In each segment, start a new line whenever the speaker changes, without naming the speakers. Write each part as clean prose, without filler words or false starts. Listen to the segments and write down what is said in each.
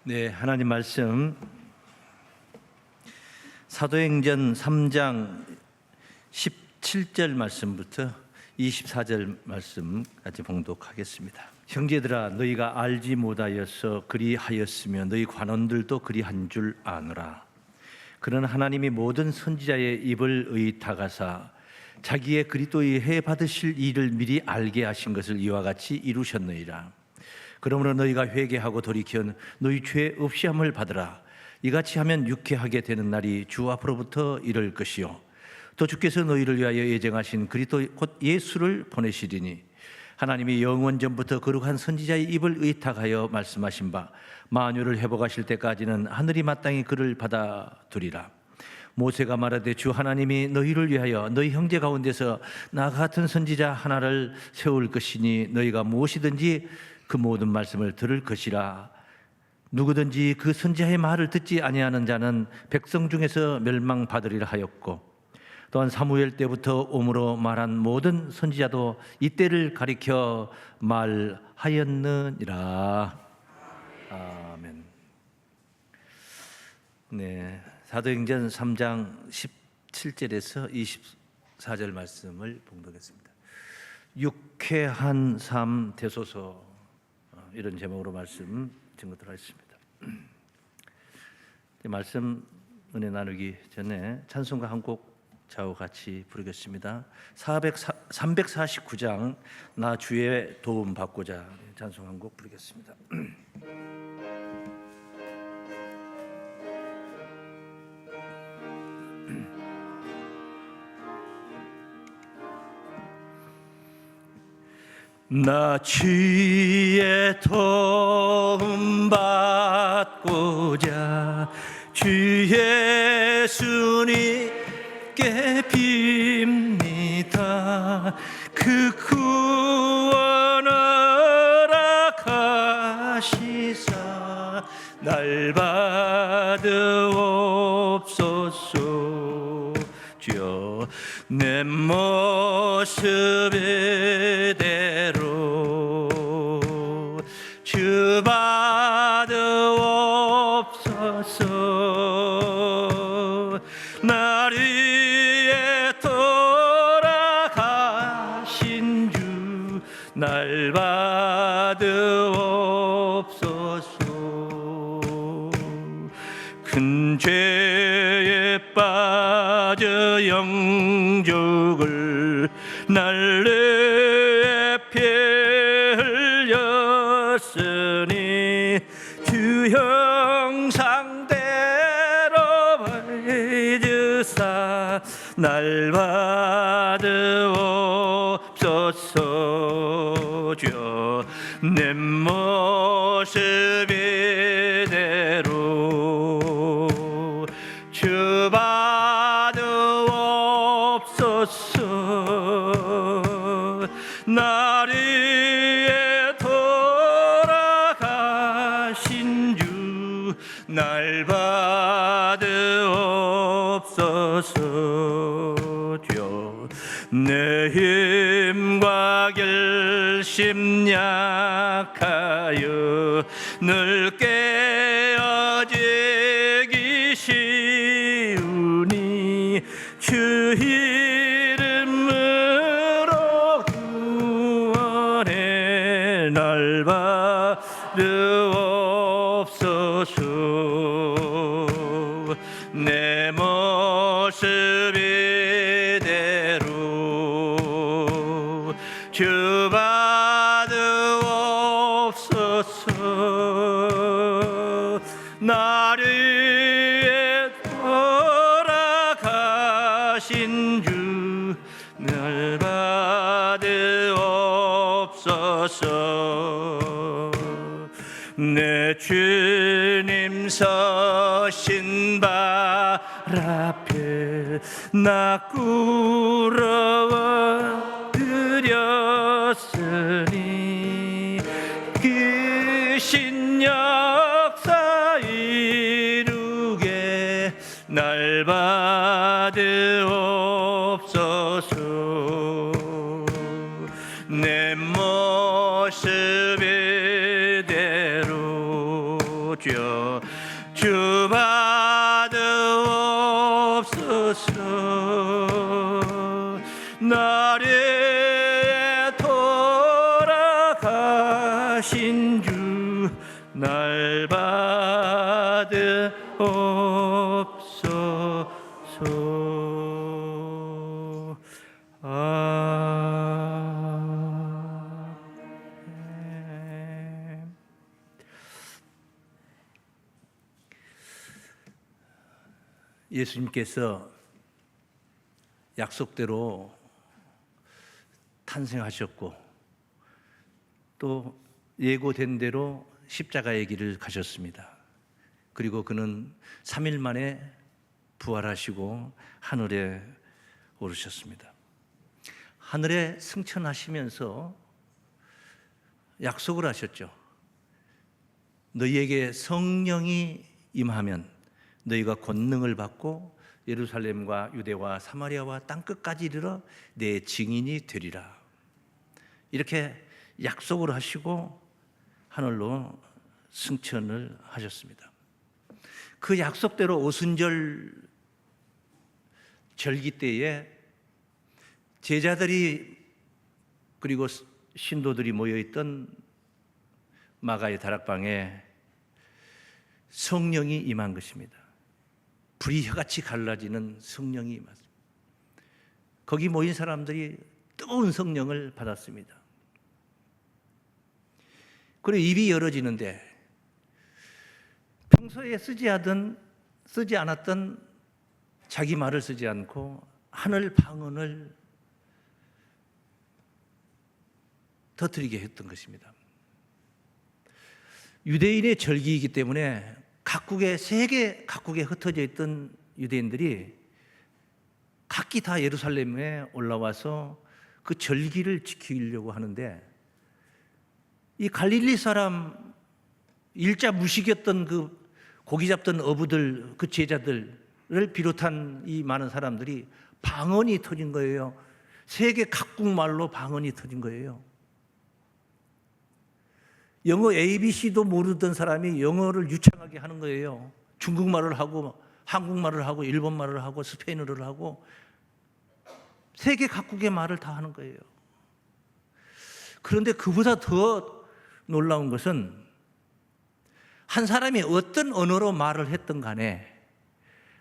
네, 하나님 말씀 사도행전 3장 17절 말씀부터 24절 말씀까지 봉독하겠습니다. 형제들아, 너희가 알지 못하여서 그리하였으며 너희 관원들도 그리한 줄 아노라. 그러나 하나님이 모든 선지자의 입을 의탁하사 자기의 그리스도의 해 받으실 일을 미리 알게 하신 것을 이와 같이 이루셨느니라. 그러므로 너희가 회개하고 돌이켜 너희 죄 없이함을 받으라. 이같이 하면 유쾌하게 되는 날이 주 앞으로부터 이를 것이요 또 주께서 너희를 위하여 예정하신 그리스도 곧 예수를 보내시리니 하나님이 영원 전부터 거룩한 선지자의 입을 의탁하여 말씀하신 바 만유를 회복하실 때까지는 하늘이 마땅히 그를 받아두리라. 모세가 말하되 주 하나님이 너희를 위하여 너희 형제 가운데서 나 같은 선지자 하나를 세울 것이니 너희가 무엇이든지 그 모든 말씀을 들을 것이라. 누구든지 그 선지자의 말을 듣지 아니하는 자는 백성 중에서 멸망받으리라 하였고, 또한 사무엘 때부터 오므로 말한 모든 선지자도 이때를 가리켜 말하였느니라. 아멘. 네, 사도행전 3장 17절에서 24절 말씀을 봉독했습니다. 유쾌한 삶 되소서, 이런 제목으로 말씀 증거하도록 하겠습니다. 말씀 은혜 나누기 전에 찬송가 한 곡 좌우 같이 부르겠습니다. 349장 나 주의 도움 받고자 찬송 한 곡 부르겠습니다. 나 주의 도움 받고자 주 예수님께 빕니다. 그 구원을 허락하시사 날 받으옵소서. 주여 내 모습의 주 받으옵소서. 날 위해 돌아가신 주 날 받으옵소서. 큰 죄에 빠져 영족을 날 위해 피 흘렸으니 주 형상대로 벌주사 날 받으옵소서. 주여 내 모습 이대로 주 받으옵소서. 날 위해 돌아가신 주 날 받으옵소서. 주여 내 힘과 결심 약하여 늘 깨어지기 쉬우니 주 이름으로 구원해 날 받으옵소서. 내 모습 이대로 주 받으옵소서. 날 위해 돌아가신 주 날 받으옵소서. 내 주님 서신 발 앞에 나 꿇어 드렸으니 그 신역사 이루게 날 받으옵소서. 내 모습 이대로 주여 주 받으옵소서. 나를 돌아가신 주 날 받으옵소서. 예수님께서 약속대로 탄생하셨고 또 예고된 대로 십자가의 길을 가셨습니다. 그리고 그는 3일 만에 부활하시고 하늘에 오르셨습니다. 하늘에 승천하시면서 약속을 하셨죠. 너희에게 성령이 임하면 너희가 권능을 받고 예루살렘과 유대와 사마리아와 땅끝까지 이르러 내 증인이 되리라. 이렇게 약속을 하시고 하늘로 승천을 하셨습니다. 그 약속대로 오순절 절기 때에 제자들이 그리고 신도들이 모여있던 마가의 다락방에 성령이 임한 것입니다. 불이 혀같이 갈라지는 성령이 임했습니다. 거기 모인 사람들이 뜨거운 성령을 받았습니다. 그리고 입이 열어지는데 평소에 쓰지 않았던 자기 말을 쓰지 않고 하늘 방언을 터뜨리게 했던 것입니다. 유대인의 절기이기 때문에 세계 각국에 흩어져 있던 유대인들이 각기 다 예루살렘에 올라와서 그 절기를 지키려고 하는데 이 갈릴리 사람 일자 무식이었던 그 고기 잡던 어부들, 그 제자들을 비롯한 이 많은 사람들이 방언이 터진 거예요. 세계 각국 말로 방언이 터진 거예요. 영어 ABC도 모르던 사람이 영어를 유창하게 하는 거예요. 중국말을 하고 한국말을 하고 일본말을 하고 스페인어를 하고 세계 각국의 말을 다 하는 거예요. 그런데 그보다 더 놀라운 것은 한 사람이 어떤 언어로 말을 했든 간에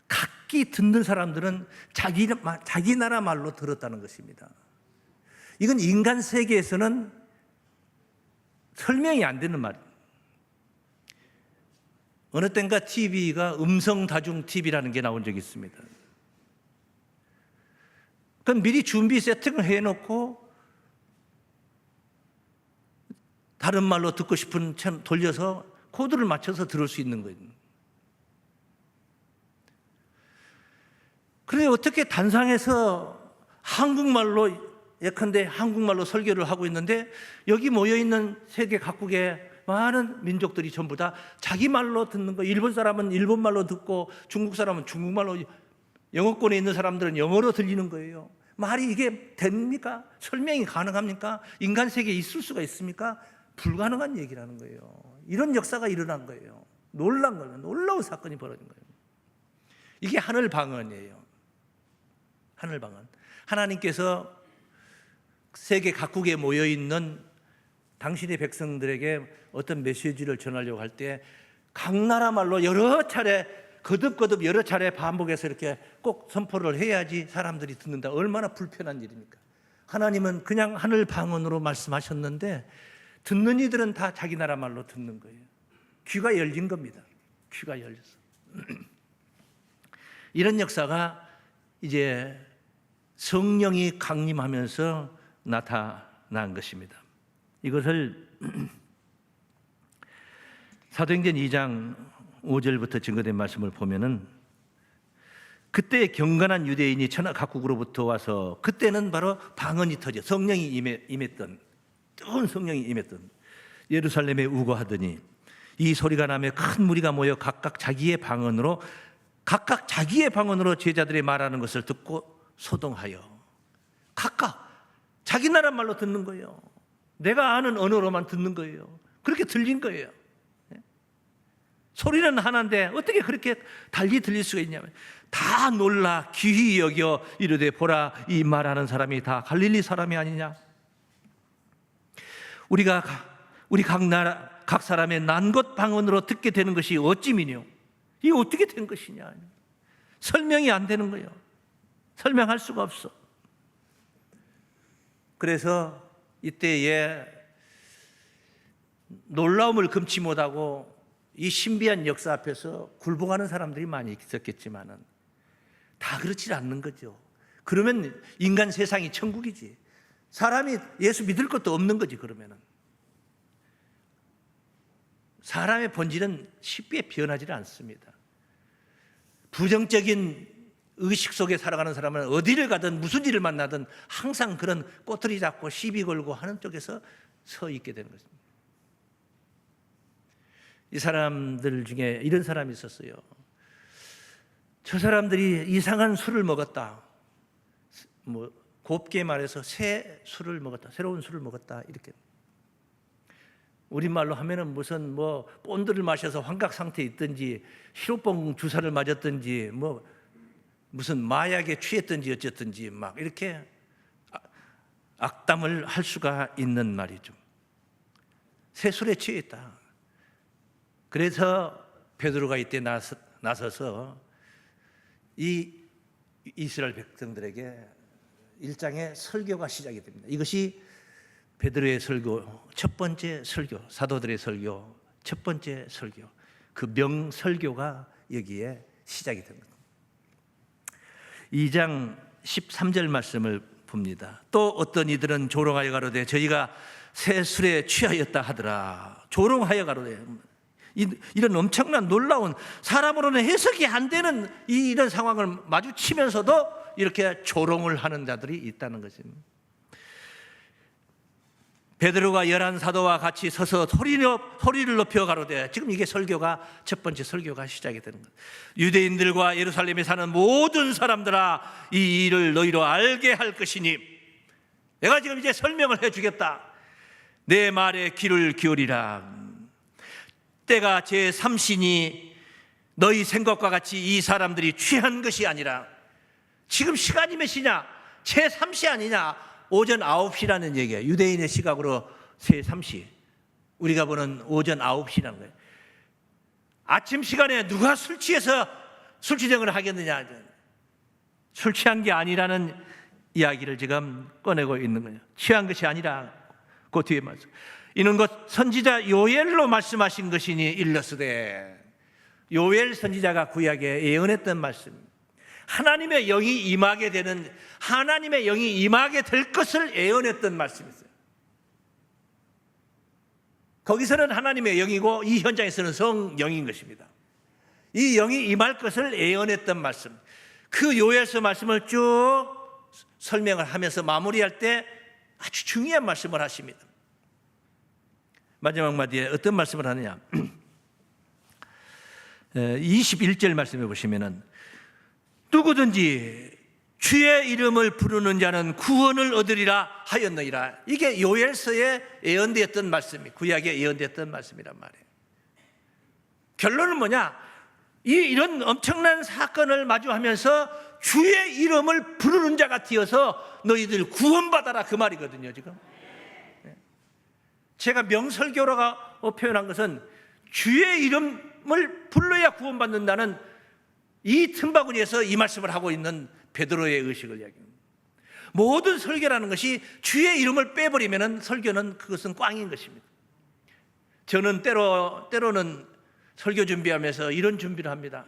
각기 듣는 사람들은 자기 나라 말로 들었다는 것입니다. 이건 인간 세계에서는 설명이 안 되는 말이에요. 어느 땐가 TV가 음성다중 TV라는 게 나온 적이 있습니다. 그건 미리 준비 세팅을 해놓고 다른 말로 듣고 싶은 채널 돌려서 코드를 맞춰서 들을 수 있는 거예요. 그런데 어떻게 단상에서 한국말로 예컨대 한국말로 설교를 하고 있는데 여기 모여있는 세계 각국의 많은 민족들이 전부 다 자기 말로 듣는 거. 일본 사람은 일본말로 듣고 중국 사람은 중국말로, 영어권에 있는 사람들은 영어로 들리는 거예요. 말이 이게 됩니까? 설명이 가능합니까? 인간 세계에 있을 수가 있습니까? 불가능한 얘기라는 거예요. 이런 역사가 일어난 거예요. 놀라운 거예요. 놀라운 사건이 벌어진 거예요. 이게 하늘 방언이에요. 하늘 방언. 하나님께서 세계 각국에 모여있는 당신의 백성들에게 어떤 메시지를 전하려고 할 때 각 나라 말로 여러 차례 거듭거듭 여러 차례 반복해서 이렇게 꼭 선포를 해야지 사람들이 듣는다. 얼마나 불편한 일입니까? 하나님은 그냥 하늘 방언으로 말씀하셨는데 듣는 이들은 다 자기 나라 말로 듣는 거예요. 귀가 열린 겁니다. 귀가 열렸어. 이런 역사가 이제 성령이 강림하면서 나타난 것입니다. 이것을 사도행전 2장 5절부터 증거된 말씀을 보면은 그때 경건한 유대인이 천하 각국으로부터 와서 그때는 바로 방언이 터져 성령이 임했던 뜨거운 성령이 임했던 예루살렘에 우거하더니 이 소리가 나며 큰 무리가 모여 각각 자기의 방언으로 제자들이 말하는 것을 듣고 소동하여 각각 자기 나라 말로 듣는 거예요. 내가 아는 언어로만 듣는 거예요. 그렇게 들린 거예요. 소리는 하나인데 어떻게 그렇게 달리 들릴 수가 있냐면 다 놀라 귀히 여겨 이르되 보라 이 말하는 사람이 다 갈릴리 사람이 아니냐. 우리 각 사람의 난것 방언으로 듣게 되는 것이 어찌미뇨. 이게 어떻게 된 것이냐. 설명이 안 되는 거예요. 설명할 수가 없어. 그래서 이때에 놀라움을 금치 못하고 이 신비한 역사 앞에서 굴복하는 사람들이 많이 있었겠지만은 다 그렇지 않는 거죠. 그러면 인간 세상이 천국이지. 사람이 예수 믿을 것도 없는 거지. 그러면은 사람의 본질은 쉽게 변하지 않습니다. 부정적인 의식 속에 살아가는 사람은 어디를 가든 무슨 일을 만나든 항상 그런 꼬투리 잡고 시비 걸고 하는 쪽에서 서 있게 되는 것입니다. 이 사람들 중에 이런 사람이 있었어요. 저 사람들이 이상한 술을 먹었다. 곱게 말해서 새 술을 먹었다. 새로운 술을 먹었다. 이렇게. 우리말로 하면은 무슨 본드를 마셔서 환각 상태에 있든지 히로뽕 주사를 맞았든지 무슨 마약에 취했든지 어쨌든지 막 이렇게 악담을 할 수가 있는 말이죠. 새 술에 취해 있다. 그래서 베드로가 이때 나서서 이 이스라엘 백성들에게 일장의 설교가 시작이 됩니다. 이것이 베드로의 설교, 첫 번째 설교, 사도들의 설교, 첫 번째 설교, 그 명설교가 여기에 시작이 됩니다. 2장 13절 말씀을 봅니다. 또 어떤 이들은 조롱하여 가로되 저희가 새 술에 취하였다 하더라. 조롱하여 가로되 이런 엄청난 놀라운 사람으로는 해석이 안 되는 이런 상황을 마주치면서도 이렇게 조롱을 하는 자들이 있다는 것입니다. 베드로가 11사도와 같이 서서 소리를 높여 가로되 지금 이게 설교가 첫 번째 설교가 시작이 되는 거예요. 유대인들과 예루살렘에 사는 모든 사람들아 이 일을 너희로 알게 할 것이니 내가 지금 이제 설명을 해주겠다. 내 말에 귀를 기울이라. 때가 제3시니 너희 생각과 같이 이 사람들이 취한 것이 아니라 지금 시간이 몇 시냐? 제3시 아니냐? 오전 9시라는 얘기예요. 유대인의 시각으로 제3시. 우리가 보는 오전 9시라는 거예요. 아침 시간에 누가 술 취해서 술취정을 하겠느냐? 술 취한 게 아니라는 이야기를 지금 꺼내고 있는 거예요. 취한 것이 아니라 그 뒤에 말씀. 이는 곧 선지자 요엘로 말씀하신 것이니 일러스되. 요엘 선지자가 구약에 예언했던 말씀. 하나님의 영이 임하게 되는, 하나님의 영이 임하게 될 것을 예언했던 말씀이었어요. 거기서는 하나님의 영이고 이 현장에서는 성령인 것입니다. 이 영이 임할 것을 예언했던 말씀. 그 요엘서 말씀을 쭉 설명을 하면서 마무리할 때 아주 중요한 말씀을 하십니다. 마지막 마디에 어떤 말씀을 하느냐? 21절 말씀해 보시면은 누구든지 주의 이름을 부르는 자는 구원을 얻으리라 하였느니라. 이게 요엘서에 예언되었던 말씀이, 구약에 예언되었던 말씀이란 말이에요. 결론은 뭐냐? 이런 엄청난 사건을 마주하면서 주의 이름을 부르는 자가 되어서 너희들 구원받아라, 그 말이거든요. 지금 제가 명설교라고 표현한 것은 주의 이름을 불러야 구원받는다는 이 틈바구니에서 이 말씀을 하고 있는 베드로의 의식을 이야기합니다. 모든 설교라는 것이 주의 이름을 빼버리면 설교는 그것은 꽝인 것입니다. 저는 때로는 설교 준비하면서 이런 준비를 합니다.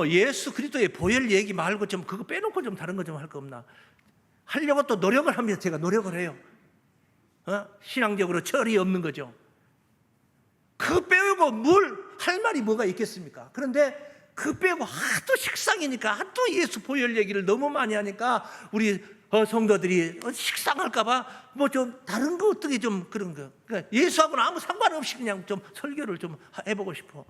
예수 그리스도의 보혈 얘기 말고 좀 그거 빼놓고 좀 다른 거 좀 할 거 없나 하려고 또 노력을 하면서 제가 노력을 해요. 신앙적으로 철이 없는 거죠. 그거 빼고 뭘 할 말이 뭐가 있겠습니까? 그런데 그 빼고 하도 식상이니까, 하도 예수 보혈 얘기를 너무 많이 하니까 우리 성도들이 식상할까봐 좀 다른 거 어떻게 좀 그런 거, 그러니까 예수하고는 아무 상관없이 그냥 좀 설교를 좀 해보고 싶어.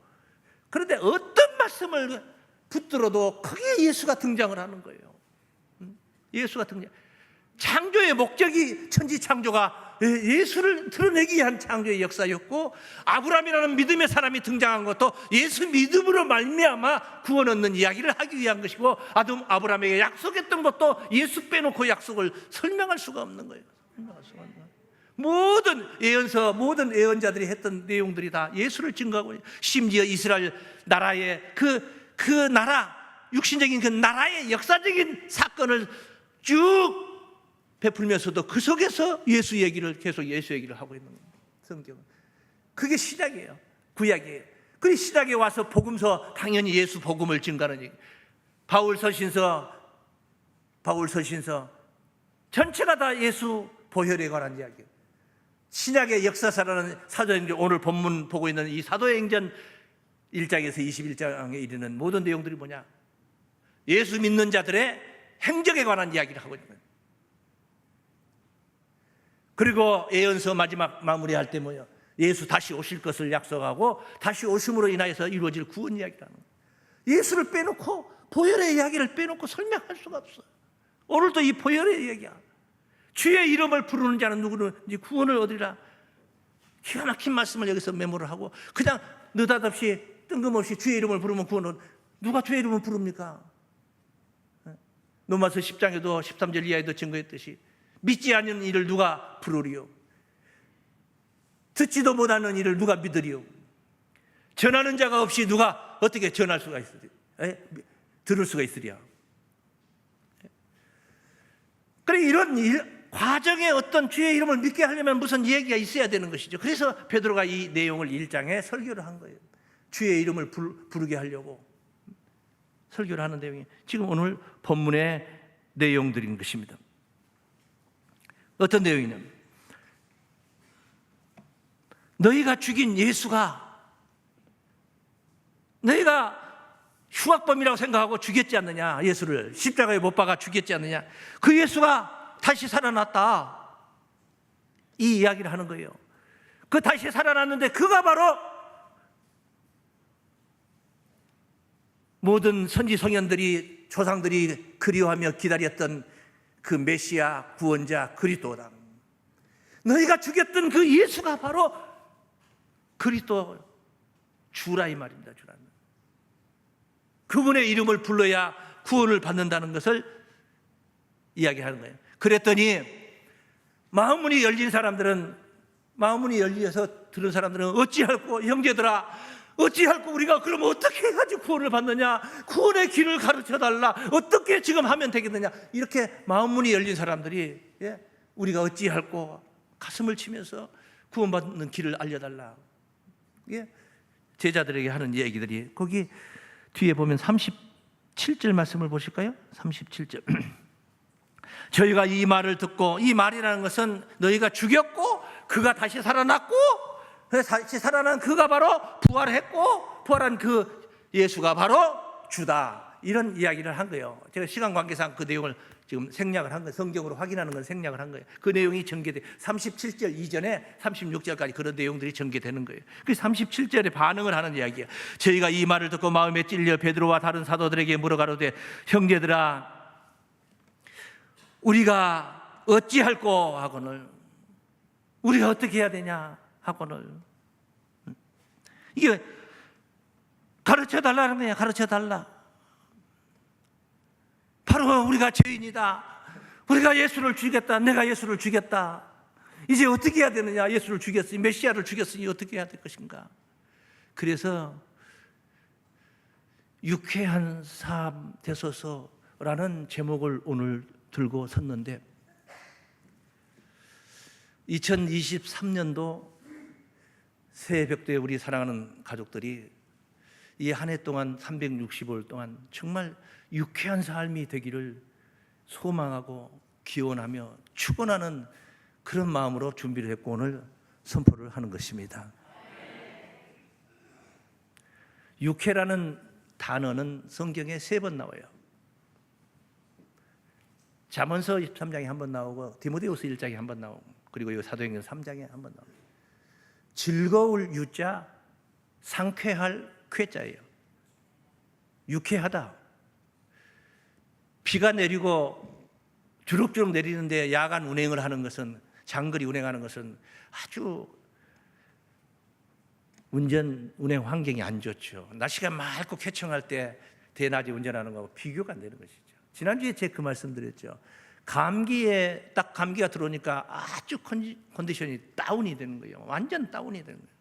그런데 어떤 말씀을 붙들어도 크게 예수가 등장을 하는 거예요. 예수가 등장. 창조의 목적이 천지 창조가 예수를 드러내기 위한 창조의 역사였고, 아브라함이라는 믿음의 사람이 등장한 것도 예수 믿음으로 말미암아 구원 얻는 이야기를 하기 위한 것이고, 아브라함에게 약속했던 것도 예수 빼놓고 약속을 설명할 수가 없는 거예요. 설명할 수가 없는 거예요. 모든 예언서, 모든 예언자들이 했던 내용들이 다 예수를 증거하고, 심지어 이스라엘 나라의 그 나라, 육신적인 그 나라의 역사적인 사건을 쭉 베풀면서도 그 속에서 예수 얘기를 계속 예수 얘기를 하고 있는 겁니다. 성경은 그게 시작이에요. 구약이에요. 그 시작에 와서 복음서, 당연히 예수 복음을 증거하는 얘기. 바울서신서 전체가 다 예수 보혈에 관한 이야기예요. 신약의 역사사라는 사도행전, 오늘 본문 보고 있는 이 사도행전 1장에서 21장에 이르는 모든 내용들이 뭐냐? 예수 믿는 자들의 행적에 관한 이야기를 하고 있는 거예요. 그리고 예언서 마지막 마무리할 때 뭐예요? 예수 다시 오실 것을 약속하고 다시 오심으로 인하여서 이루어질 구원 이야기라는 거예요. 예수를 빼놓고, 보혈의 이야기를 빼놓고 설명할 수가 없어요. 오늘도 이 보혈의 이야기야. 주의 이름을 부르는 자는 누구든지 구원을 얻으리라. 기가 막힌 말씀을 여기서 메모를 하고, 그냥 느닷없이 뜬금없이 주의 이름을 부르면 구원을, 누가 주의 이름을 부릅니까? 로마서 10장에도 13절 이하에도 증거했듯이 믿지 않는 이를 누가 부르리요? 듣지도 못하는 이를 누가 믿으리요? 전하는 자가 없이 누가 어떻게 전할 수가 있으리요? 들을 수가 있으리요? 그래, 이런 과정에 어떤 주의 이름을 믿게 하려면 무슨 얘기가 있어야 되는 것이죠. 그래서 베드로가 이 내용을 1장에 설교를 한 거예요. 주의 이름을 부르게 하려고 설교를 하는 내용이 지금 오늘 본문의 내용들인 것입니다. 어떤 내용이냐면, 너희가 죽인 예수가, 너희가 흉악범이라고 생각하고 죽였지 않느냐, 예수를 십자가에 못 박아 죽였지 않느냐, 그 예수가 다시 살아났다, 이 이야기를 하는 거예요. 그 다시 살아났는데 그가 바로 모든 선지 성현들이, 조상들이 그리워하며 기다렸던 그 메시아 구원자 그리스도다. 너희가 죽였던 그 예수가 바로 그리스도 주라, 이 말입니다. 주라는 그분의 이름을 불러야 구원을 받는다는 것을 이야기하는 거예요. 그랬더니 마음문이 열린 사람들은, 마음문이 열려서 들은 사람들은 어찌할꼬, 형제들아, 어찌할꼬, 우리가 그럼 어떻게 해가지고 구원을 받느냐, 구원의 길을 가르쳐달라, 어떻게 지금 하면 되겠느냐, 이렇게 마음문이 열린 사람들이, 우리가 어찌할꼬 가슴을 치면서 구원받는 길을 알려달라, 제자들에게 하는 얘기들이, 거기 뒤에 보면 37절 말씀을 보실까요? 37절. 저희가 이 말을 듣고, 이 말이라는 것은 너희가 죽였고 그가 다시 살아났고, 다시 살아난 그가 바로 부활했고, 부활한 그 예수가 바로 주다, 이런 이야기를 한 거예요. 제가 시간 관계상 그 내용을 지금 생략을 한 거예요. 성경으로 확인하는 건 생략을 한 거예요. 그 내용이 전개돼 37절 이전에 36절까지 그런 내용들이 전개되는 거예요. 그 37절에 반응을 하는 이야기예요. 저희가 이 말을 듣고 마음에 찔려 베드로와 다른 사도들에게 물어가로되, 형제들아, 우리가 어찌할꼬 하거늘, 우리가 어떻게 해야 되냐 하거늘. 이게 가르쳐달라는 거야. 가르쳐달라. 바로 우리가 죄인이다, 우리가 예수를 죽였다, 내가 예수를 죽였다, 이제 어떻게 해야 되느냐, 예수를 죽였으니, 메시아를 죽였으니 어떻게 해야 될 것인가. 그래서 유쾌한 삶 되소서라는 제목을 오늘 들고 섰는데, 2023년도 새벽도에 우리 사랑하는 가족들이 이 한 해 동안 365일 동안 정말 유쾌한 삶이 되기를 소망하고 기원하며 축원하는 그런 마음으로 준비를 했고 오늘 선포를 하는 것입니다. 유쾌라는 단어는 성경에 3번 나와요. 잠언서 23장에 한 번 나오고 디모데후서 1장에 한 번 나오고, 그리고 이 사도행전 3장에 한 번 나오고. 즐거울 유자, 상쾌할 쾌자예요. 유쾌하다. 비가 내리고 주룩주룩 내리는데 야간 운행을 하는 것은 장거리 운행하는 것은 아주 운행 환경이 안 좋죠. 날씨가 맑고 쾌청할 때 대낮에 운전하는 거하고 비교가 안 되는 것이죠. 지난주에 제가 그 말씀드렸죠. 딱 감기가 들어오니까 아주 컨디션이 다운이 되는 거예요. 완전 다운이 되는 거예요.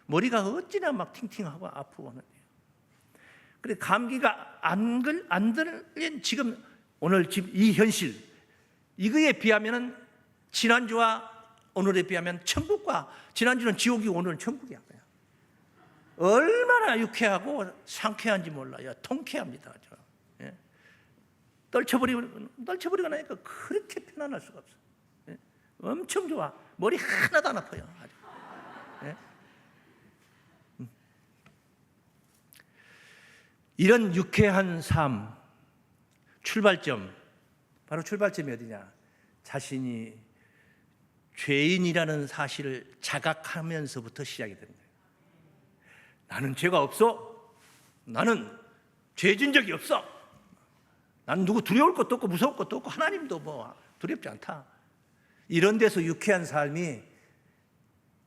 머리가 어찌나 막 팅팅하고 아프고 하는데요. 그래 감기가 안 들린 지금 오늘 이 현실 이거에 비하면은 지난주와 오늘에 비하면 천국과 지난주는 지옥이고 오늘은 천국이야. 얼마나 유쾌하고 상쾌한지 몰라요. 통쾌합니다. 예? 떨쳐버리고 나니까 그렇게 편안할 수가 없어요. 예? 엄청 좋아. 머리 하나도 안 아파요. 아주. 예? 이런 유쾌한 삶 출발점, 바로 출발점이 어디냐? 자신이 죄인이라는 사실을 자각하면서부터 시작이 되는 거예요. 나는 죄가 없어. 나는 죄진 적이 없어. 나는 누구 두려울 것도 없고 무서울 것도 없고 하나님도 뭐 두렵지 않다. 이런 데서 유쾌한 삶이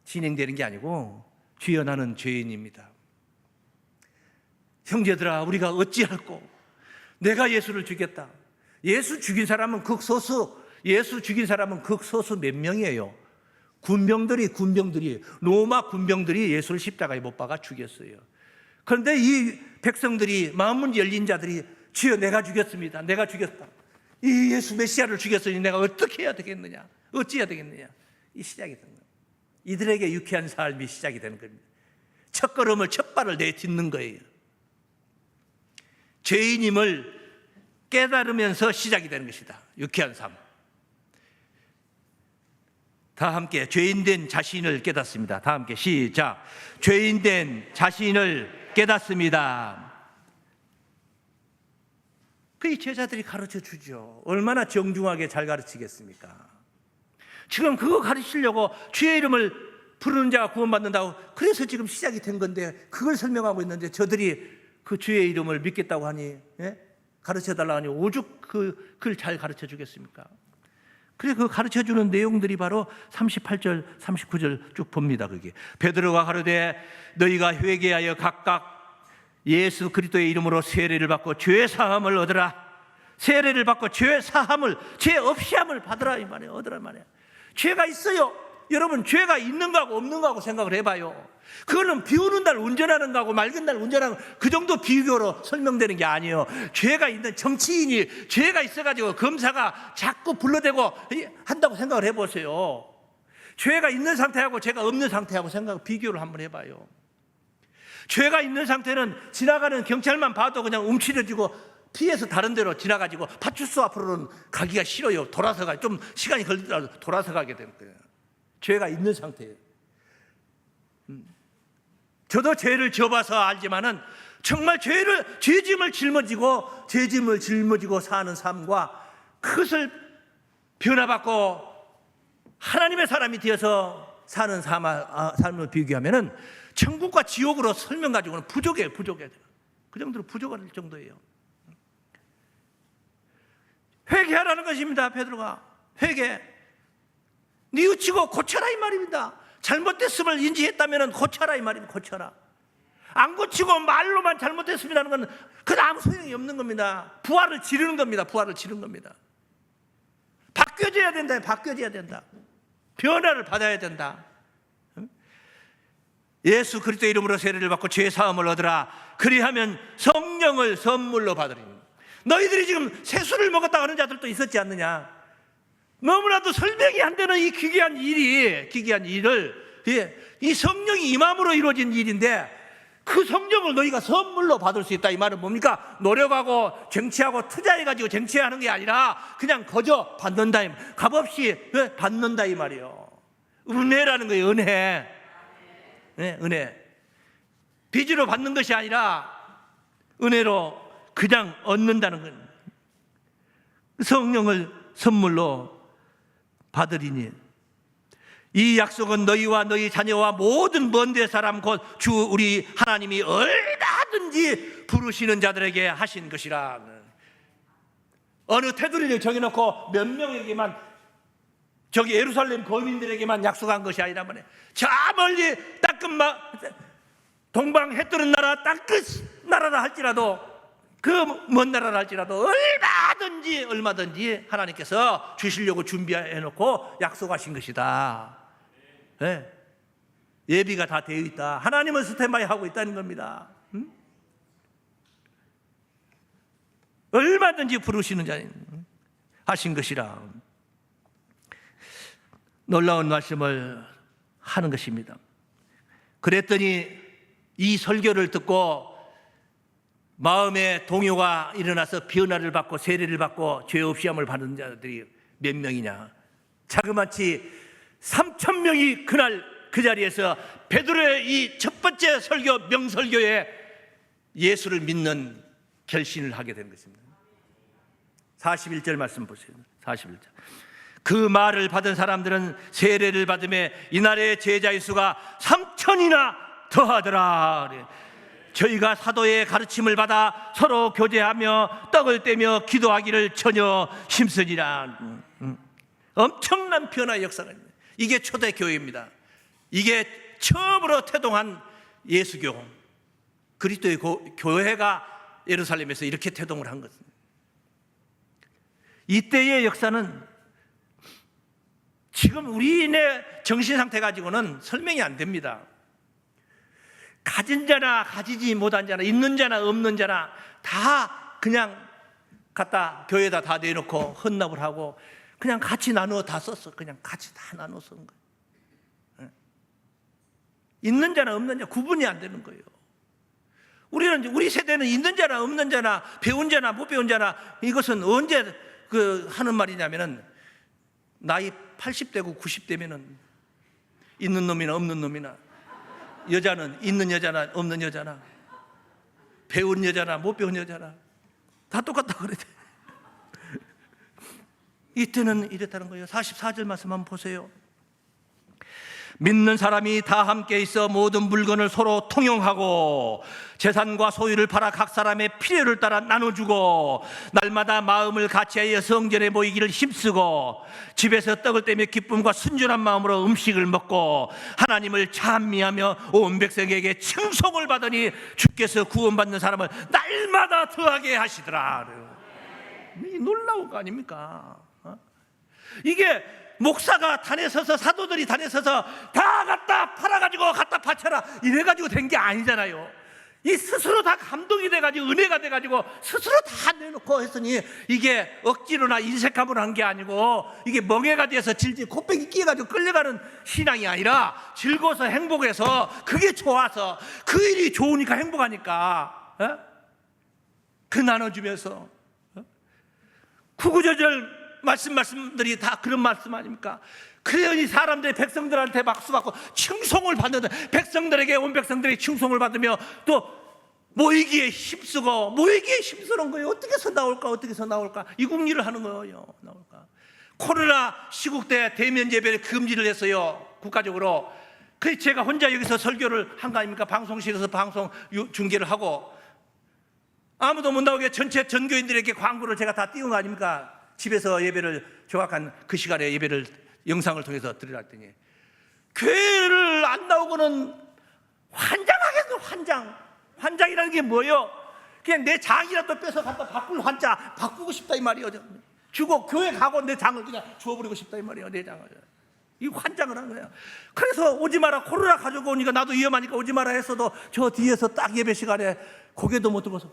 진행되는 게 아니고 주여 나는 죄인입니다. 형제들아 우리가 어찌할꼬? 내가 예수를 죽였다. 예수 죽인 사람은 극소수 몇 명이에요? 군병들이 로마 군병들이 예수를 십자가에 못 박아 죽였어요. 그런데 이 백성들이 마음문 열린 자들이 주여 내가 죽였습니다. 내가 죽였다. 이 예수 메시아를 죽였으니 내가 어떻게 해야 되겠느냐? 어찌해야 되겠느냐? 이 시작이 된 거예요. 이들에게 유쾌한 삶이 시작이 되는 겁니다. 첫 발을 내딛는 거예요. 죄인임을 깨달으면서 시작이 되는 것이다. 유쾌한 삶. 다 함께 죄인된 자신을 깨닫습니다. 다 함께 시작. 죄인된 자신을 깨닫습니다. 그 제자들이 가르쳐 주죠. 얼마나 정중하게 잘 가르치겠습니까? 지금 그거 가르치려고 주의 이름을 부르는 자가 구원받는다고 그래서 지금 시작이 된 건데 그걸 설명하고 있는데 저들이 그 주의 이름을 믿겠다고 하니 가르쳐 달라고 하니 오죽 그걸 잘 가르쳐 주겠습니까? 그래 그 가르쳐 주는 내용들이 바로 38절 39절 쭉 봅니다. 그게 베드로가 가로되 너희가 회개하여 각각 예수 그리스도의 이름으로 세례를 받고 죄 사함을 얻으라. 세례를 받고 죄 사함을 죄 없이함을 받으라 이 말이에요. 얻으라 이 말이에요. 죄가 있어요. 여러분 죄가 있는 거하고 없는 거하고 생각을 해봐요. 그거는 비 오는 날 운전하는 거하고 맑은 날 운전하는 거, 그 정도 비교로 설명되는 게 아니에요. 죄가 있는 정치인이 죄가 있어가지고 검사가 자꾸 불러대고 한다고 생각을 해보세요. 죄가 있는 상태하고 죄가 없는 상태하고 비교를 한번 해봐요. 죄가 있는 상태는 지나가는 경찰만 봐도 그냥 움츠려지고 피해서 다른 데로 지나가지고 파출소 앞으로는 가기가 싫어요. 좀 시간이 걸리더라도 돌아서 가게 되는 거예요. 죄가 있는 상태예요. 저도 죄를 지어봐서 알지만은 정말 죄짐을 짊어지고 사는 삶과 그것을 변화받고 하나님의 사람이 되어서 사는 삶을 비교하면은 천국과 지옥으로 설명 가지고는 부족해요. 그 정도로 부족할 정도예요. 회개하라는 것입니다. 베드로가 회개. 뉘우치고 고쳐라 이 말입니다. 잘못됐음을 인지했다면 고쳐라 이 말입니다. 고쳐라. 안 고치고 말로만 잘못됐습니다는 건 그건 아무 소용이 없는 겁니다. 부활을 지르는 겁니다. 바뀌어져야 된다. 변화를 받아야 된다. 예수 그리스도 이름으로 세례를 받고 죄 사함을 얻으라. 그리하면 성령을 선물로 받으리니. 너희들이 지금 세수를 먹었다 하는 자들도 있었지 않느냐? 너무나도 설명이 안 되는 이 기괴한 일을 이 성령이 임함으로 이루어진 일인데 그 성령을 너희가 선물로 받을 수 있다. 이 말은 뭡니까? 노력하고 쟁취하고 투자해가지고 쟁취하는 게 아니라 그냥 거저 받는다. 값없이 받는다 이 말이에요. 은혜라는 거예요. 은혜. 빚으로 받는 것이 아니라 은혜로 그냥 얻는다는 거예요. 성령을 선물로 받으리니 이 약속은 너희와 너희 자녀와 모든 먼데 사람 곧 주 우리 하나님이 얼마든지 부르시는 자들에게 하신 것이라. 어느 테두리를 정해놓고 몇 명에게만 저기 예루살렘 거민들에게만 약속한 것이 아니라 말이에요. 저 멀리 땅끝 동방 해 뜨는 나라 땅끝 나라라 할지라도, 그 먼 나라라 할지라도 얼마든지 하나님께서 주시려고 준비해 놓고 약속하신 것이다. 네. 예비가 다 되어 있다. 하나님은 스탠바이 하고 있다는 겁니다. 얼마든지 부르시는 자 하신 것이라 놀라운 말씀을 하는 것입니다. 그랬더니 이 설교를 듣고 마음의 동요가 일어나서 변화를 받고 세례를 받고 죄 없이 함을 받는 자들이 몇 명이냐? 자그마치 3,000명이 그날 그 자리에서 베드로의 이 첫 번째 설교, 명설교에 예수를 믿는 결심을 하게 된 것입니다. 41절 말씀 보세요. 41절. 그 말을 받은 사람들은 세례를 받음에 이날의 제자의 수가 3,000이나 더하더라. 저희가 사도의 가르침을 받아 서로 교제하며 떡을 떼며 기도하기를 전혀 힘쓰니라. 엄청난 변화의 역사가 있습니다. 이게 초대 교회입니다. 이게 처음으로 태동한 예수교, 그리스도의 교회가 예루살렘에서 이렇게 태동을 한 것입니다. 이때의 역사는 지금 우리의 정신 상태 가지고는 설명이 안 됩니다. 가진 자나 가지지 못한 자나 있는 자나 없는 자나 다 그냥 갖다 교회에다 다 내놓고 헌납을 하고 그냥 같이 나누어 다 썼어. 그냥 같이 다 나누어 쓴 거예요. 있는 자나 없는 자 구분이 안 되는 거예요. 우리 세대는 있는 자나 없는 자나 배운 자나 못 배운 자나 이것은 언제 하는 말이냐면은 나이 80대고 90대면은 있는 놈이나 없는 놈이나 여자는 있는 여자나 없는 여자나 배운 여자나 못 배운 여자나 다 똑같다 그래. 이때는 이랬다는 거예요. 44절 말씀 한번 보세요. 믿는 사람이 다 함께 있어 모든 물건을 서로 통용하고 재산과 소유를 팔아 각 사람의 필요를 따라 나눠주고 날마다 마음을 같이하여 성전에 모이기를 힘쓰고 집에서 떡을 떼며 기쁨과 순전한 마음으로 음식을 먹고 하나님을 찬미하며 온 백성에게 칭송을 받으니 주께서 구원받는 사람을 날마다 더하게 하시더라. 이 놀라운 거 아닙니까? 이게 목사가 단에 서서 사도들이 단에 서서 다 갖다 팔아가지고 갖다 바쳐라 이래가지고 된 게 아니잖아요. 이 스스로 다 감동이 돼가지고 은혜가 돼가지고 스스로 다 내놓고 했으니 이게 억지로나 인색함으로 한 게 아니고 이게 멍해가 돼서 질질 코빼기 끼어가지고 끌려가는 신앙이 아니라 즐거워서 행복해서 그게 좋아서 그 일이 좋으니까 행복하니까 그 나눠주면서 구구절절 말씀들이 다 그런 말씀 아닙니까? 그러니 사람들이 백성들한테 박수 받고 칭송을 받는데 백성들에게 온 백성들이 칭송을 받으며 또 모이기에 힘쓰고 모이기에 힘쓰는 거예요. 어떻게 해서 나올까 이 궁리를 하는 거예요. 나올까. 코로나 시국 때 대면 예배를 금지를 했어요. 국가적으로. 그래서 제가 혼자 여기서 설교를 한 거 아닙니까? 방송실에서 방송 중계를 하고 아무도 못 나오게 전체 전교인들에게 광고를 제가 다 띄운 거 아닙니까? 집에서 예배를 정확한 그 시간에 예배를 영상을 통해서 드리라 했더니 교회를 안 나오고는 환장하겠어. 환장이라는 게 뭐예요? 그냥 내 장이라도 뺏어 갖다 바꾸고 싶다 이 말이에요. 주고 교회 가고 내 장을 그냥 주워버리고 싶다 이 말이에요. 내 장을. 이 환장을 한 거예요. 그래서 오지 마라. 코로나 가지고 오니까 나도 위험하니까 오지 마라 했어도 저 뒤에서 딱 예배 시간에 고개도 못 들고서